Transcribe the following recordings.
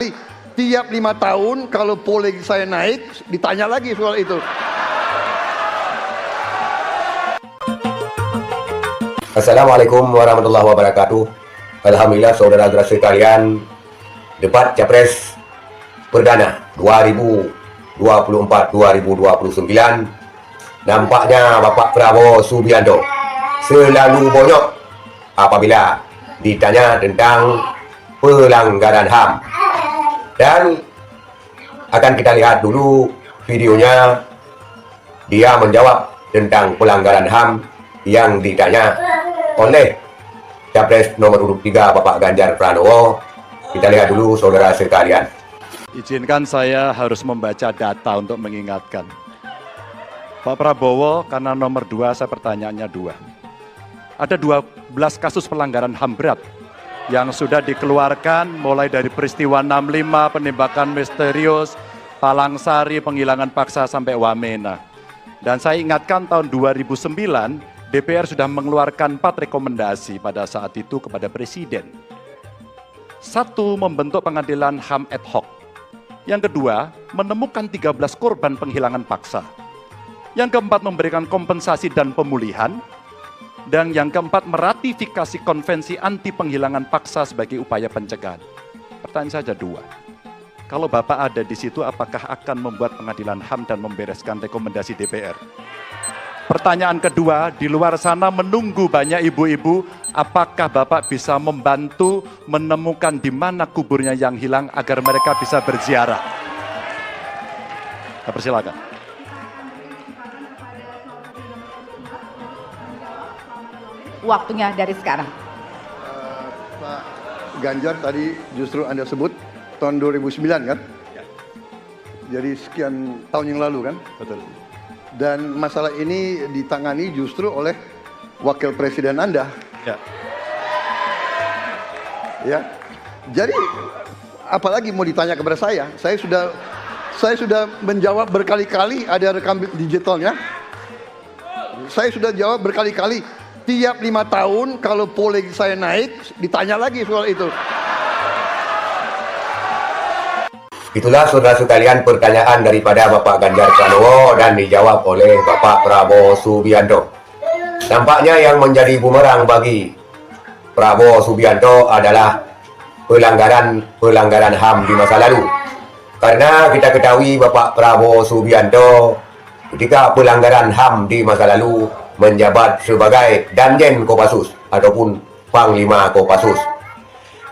Tiap 5 tahun kalau polling saya naik, ditanya lagi soal itu. Assalamualaikum warahmatullahi wabarakatuh. Alhamdulillah saudara-saudara sekalian, debat Capres Perdana 2024-2029 nampaknya Bapak Prabowo Subianto selalu bonyok apabila ditanya tentang pelanggaran HAM. Dan akan kita lihat dulu videonya, dia menjawab tentang pelanggaran HAM yang ditanya oleh Capres nomor urut 3 Bapak Ganjar Pranowo. Kita lihat dulu saudara sekalian. Izinkan saya harus membaca data untuk mengingatkan. Pak Prabowo, karena nomor 2 saya pertanyaannya 2. Ada 12 kasus pelanggaran HAM berat yang sudah dikeluarkan mulai dari peristiwa 65, penembakan misterius, Talang Sari, penghilangan paksa sampai Wamena. Dan saya ingatkan tahun 2009, DPR sudah mengeluarkan 4 rekomendasi pada saat itu kepada Presiden. 1, membentuk pengadilan HAM ad hoc. Yang kedua, menemukan 13 korban penghilangan paksa. Yang keempat, memberikan kompensasi dan pemulihan. Dan yang keempat, meratifikasi konvensi anti penghilangan paksa sebagai upaya pencegahan. Pertanyaan saja 2. Kalau Bapak ada di situ, apakah akan membuat pengadilan HAM dan membereskan rekomendasi DPR? Pertanyaan kedua, di luar sana menunggu banyak ibu-ibu, apakah Bapak bisa membantu menemukan di mana kuburnya yang hilang agar mereka bisa berziarah? Persilakan. Waktunya dari sekarang. Pak Ganjar tadi justru Anda sebut tahun 2009 kan? Ya. Jadi sekian tahun yang lalu kan? Betul. Dan masalah ini ditangani justru oleh Wakil Presiden Anda. Ya. Ya. Jadi apalagi mau ditanya kepada saya? Saya sudah menjawab berkali-kali, ada rekam digitalnya. Saya sudah jawab berkali-kali. Tiap 5 tahun kalau polling saya naik, ditanya lagi soal itu. Itulah saudara sekalian pertanyaan daripada Bapak Ganjar Pranowo dan dijawab oleh Bapak Prabowo Subianto. Nampaknya yang menjadi bumerang bagi Prabowo Subianto adalah pelanggaran HAM di masa lalu. Karena kita ketahui Bapak Prabowo Subianto ketika pelanggaran HAM di masa lalu menjabat sebagai Danjen Kopassus ataupun Panglima Kopassus.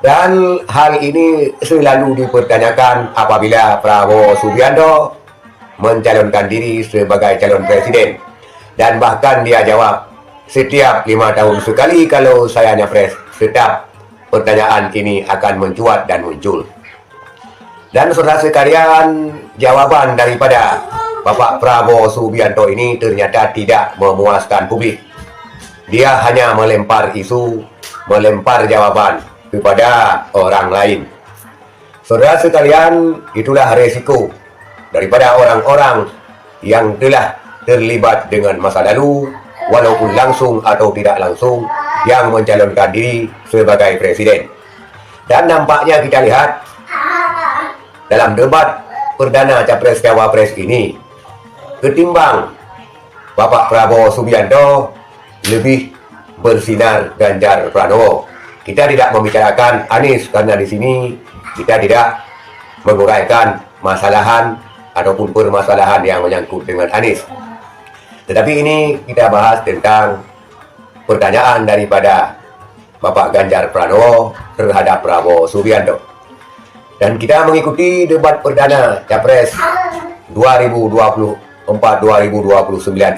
Dan hal ini selalu dipertanyakan apabila Prabowo Subianto mencalonkan diri sebagai calon presiden. Dan bahkan dia jawab, setiap 5 tahun sekali kalau saya nyapres, tetap pertanyaan ini akan mencuat dan muncul. Dan saudara sekalian, jawaban daripada Bapak Prabowo Subianto ini ternyata tidak memuaskan publik. Dia hanya melempar isu, melempar jawaban kepada orang lain. Saudara sekalian, itulah resiko daripada orang-orang yang telah terlibat dengan masa lalu, walaupun langsung atau tidak langsung, yang mencalonkan diri sebagai presiden. Dan nampaknya kita lihat dalam debat perdana Capres-Cawapres ini, ketimbang Bapak Prabowo Subianto, lebih bersinar Ganjar Pranowo. Kita tidak membicarakan Anies karena di sini kita tidak menguraikan masalahan ataupun permasalahan yang menyangkut dengan Anies. Tetapi ini kita bahas tentang pertanyaan daripada Bapak Ganjar Pranowo terhadap Prabowo Subianto. Dan kita mengikuti debat perdana Capres 2024-2029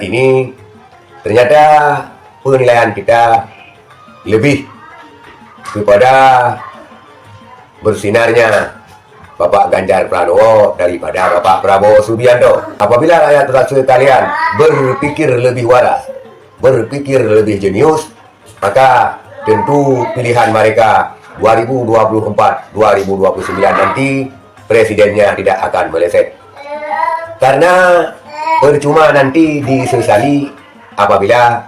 ini, ternyata penilaian kita lebih kepada bersinarnya Bapak Ganjar Pranowo daripada Bapak Prabowo Subianto. Apabila rakyat sekalian berpikir lebih waras, berpikir lebih jenius, maka tentu pilihan mereka 2024-2029 nanti presidennya tidak akan meleset. Karena percuma nanti disesali apabila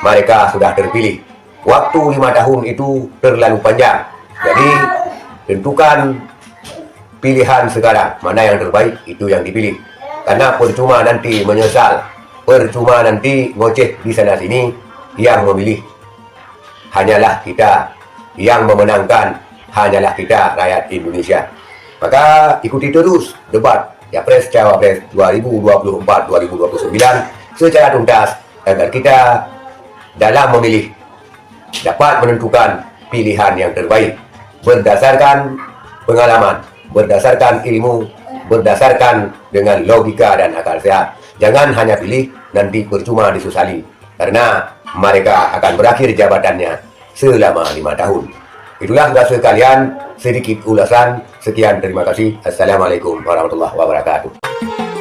mereka sudah terpilih. Waktu 5 tahun itu terlalu panjang. Jadi tentukan pilihan sekarang, mana yang terbaik itu yang dipilih. Karena percuma nanti menyesal, percuma nanti ngoceh di sana sini. Yang memilih hanyalah kita, yang memenangkan hanyalah kita rakyat Indonesia. Maka ikuti terus debat Capres Cawapres 2024-2029 secara tuntas agar kita dalam memilih dapat menentukan pilihan yang terbaik berdasarkan pengalaman, berdasarkan ilmu, berdasarkan dengan logika dan akal sehat. Jangan hanya pilih nanti percuma disusali, karena mereka akan berakhir jabatannya selama 5 tahun. Itulah saudara sekalian sedikit ulasan. Sekian, terima kasih. Assalamualaikum warahmatullahi wabarakatuh.